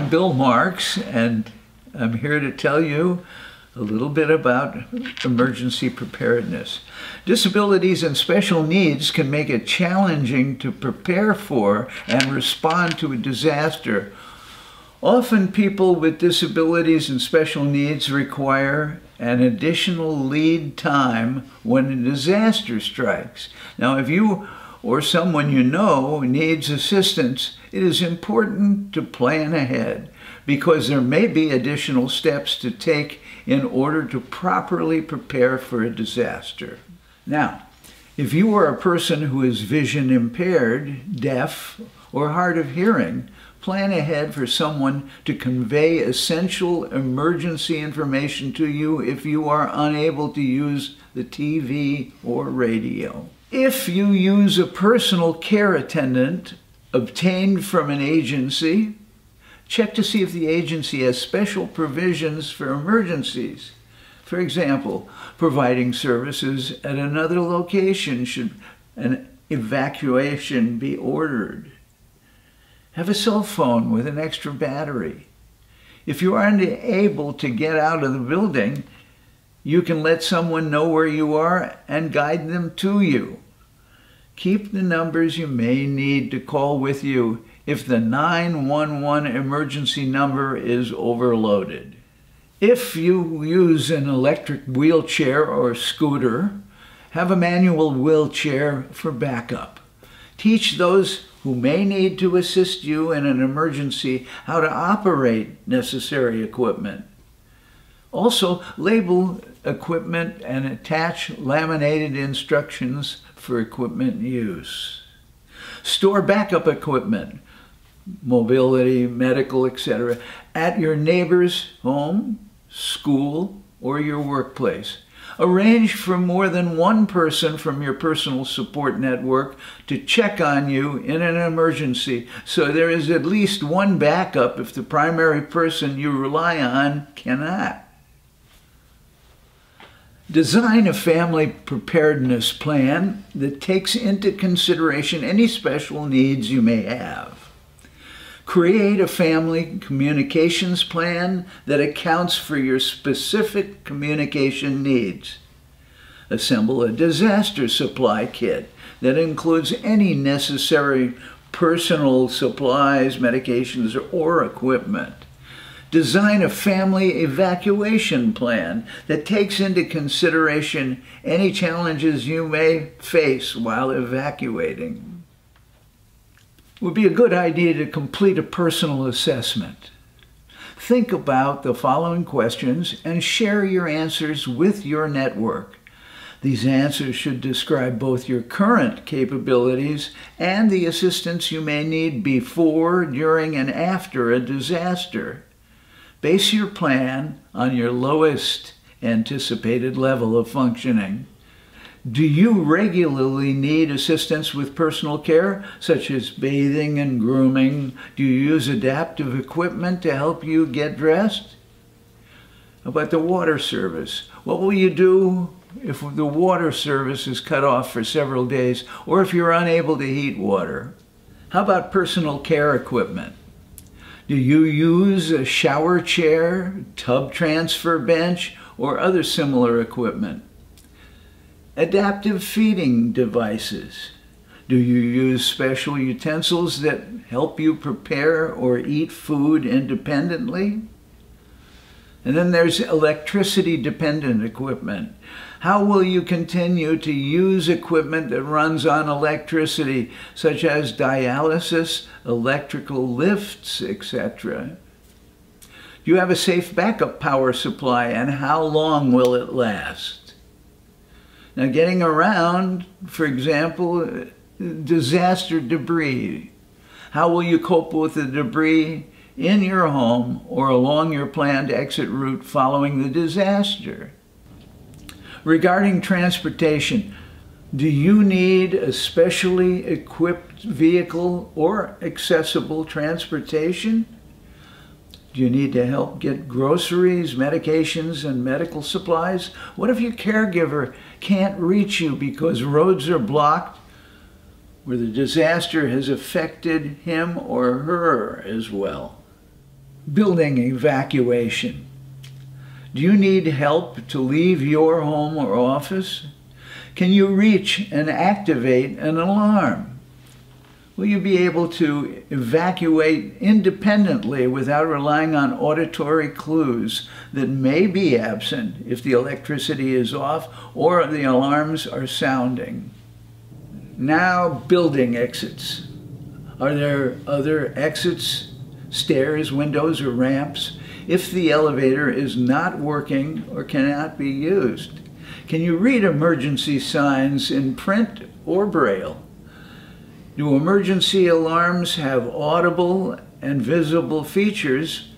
I'm Bill Marx, and I'm here to tell you a little bit about emergency preparedness. Disabilities and special needs can make it challenging to prepare for and respond to a disaster. Often people with disabilities and special needs require an additional lead time when a disaster strikes. Now, if you or someone you know needs assistance, it is important to plan ahead because there may be additional steps to take in order to properly prepare for a disaster. Now, if you are a person who is vision impaired, deaf, or hard of hearing, plan ahead for someone to convey essential emergency information to you if you are unable to use the TV or radio. If you use a personal care attendant obtained from an agency, check to see if the agency has special provisions for emergencies. For example, providing services at another location should an evacuation be ordered. Have a cell phone with an extra battery. If you are unable to get out of the building, you can let someone know where you are and guide them to you. Keep the numbers you may need to call with you if the 911 emergency number is overloaded. If you use an electric wheelchair or scooter, have a manual wheelchair for backup. Teach those who may need to assist you in an emergency how to operate necessary equipment. Also, label equipment and attach laminated instructions for equipment use. Store backup equipment, mobility, medical, etc., at your neighbor's home, school, or your workplace. Arrange for more than one person from your personal support network to check on you in an emergency, so there is at least one backup if the primary person you rely on cannot. Design a family preparedness plan that takes into consideration any special needs you may have. Create a family communications plan that accounts for your specific communication needs. Assemble a disaster supply kit that includes any necessary personal supplies, medications, or equipment. Design a family evacuation plan that takes into consideration any challenges you may face while evacuating. It would be a good idea to complete a personal assessment. Think about the following questions and share your answers with your network. These answers should describe both your current capabilities and the assistance you may need before, during, and after a disaster. Base your plan on your lowest anticipated level of functioning. Do you regularly need assistance with personal care, such as bathing and grooming? Do you use adaptive equipment to help you get dressed? How about the water service? What will you do if the water service is cut off for several days, or if you're unable to heat water? How about personal care equipment? Do you use a shower chair, tub transfer bench, or other similar equipment? Adaptive feeding devices. Do you use special utensils that help you prepare or eat food independently? And then there's electricity-dependent equipment. How will you continue to use equipment that runs on electricity, such as dialysis, electrical lifts, etc.? Do you have a safe backup power supply, and how long will it last? Now, getting around, for example, disaster debris. How will you cope with the debris in your home or along your planned exit route following the disaster? Regarding transportation, do you need a specially equipped vehicle or accessible transportation? Do you need to help get groceries, medications, and medical supplies? What if your caregiver can't reach you because roads are blocked, or the disaster has affected him or her as well? Building evacuation. Do you need help to leave your home or office? Can you reach and activate an alarm? Will you be able to evacuate independently without relying on auditory clues that may be absent if the electricity is off or the alarms are sounding? Now, building exits. Are there other exits, stairs, windows, or ramps if the elevator is not working or cannot be used? Can you read emergency signs in print or braille? Do emergency alarms have audible and visible features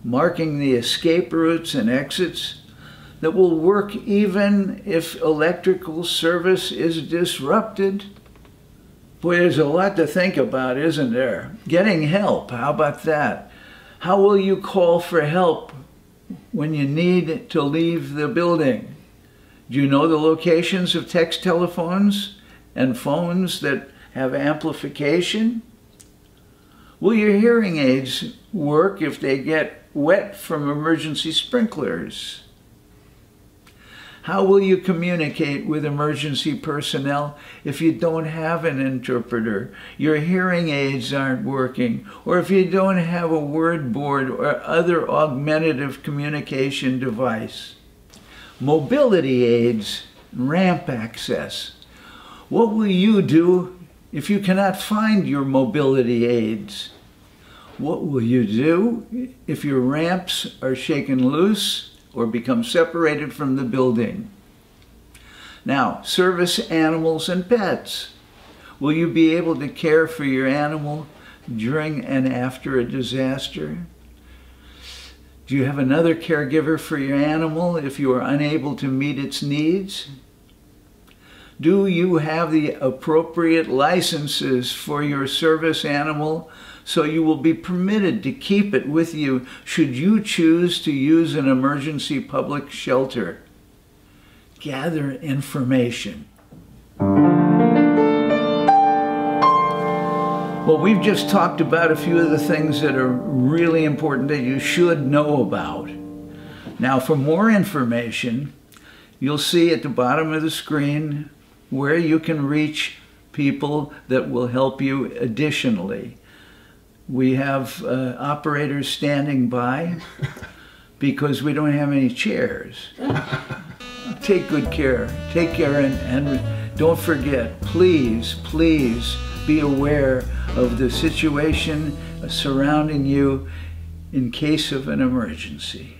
marking the escape routes and exits that will work even if electrical service is disrupted? Boy, there's a lot to think about, isn't there? Getting help, how about that? How will you call for help when you need to leave the building? Do you know the locations of text telephones and phones that have amplification? Will your hearing aids work if they get wet from emergency sprinklers? How will you communicate with emergency personnel if you don't have an interpreter, your hearing aids aren't working, or if you don't have a word board or other augmentative communication device? Mobility aids, ramp access. What will you do if you cannot find your mobility aids? What will you do if your ramps are shaken loose or become separated from the building? Now, service animals and pets. Will you be able to care for your animal during and after a disaster? Do you have another caregiver for your animal if you are unable to meet its needs? Do you have the appropriate licenses for your service animal so you will be permitted to keep it with you should you choose to use an emergency public shelter? Gather information. Well, we've just talked about a few of the things that are really important that you should know about. Now, for more information, you'll see at the bottom of the screen where you can reach people that will help you additionally. We have operators standing by because we don't have any chairs. Take good care. Take care and don't forget, please, please be aware of the situation surrounding you in case of an emergency.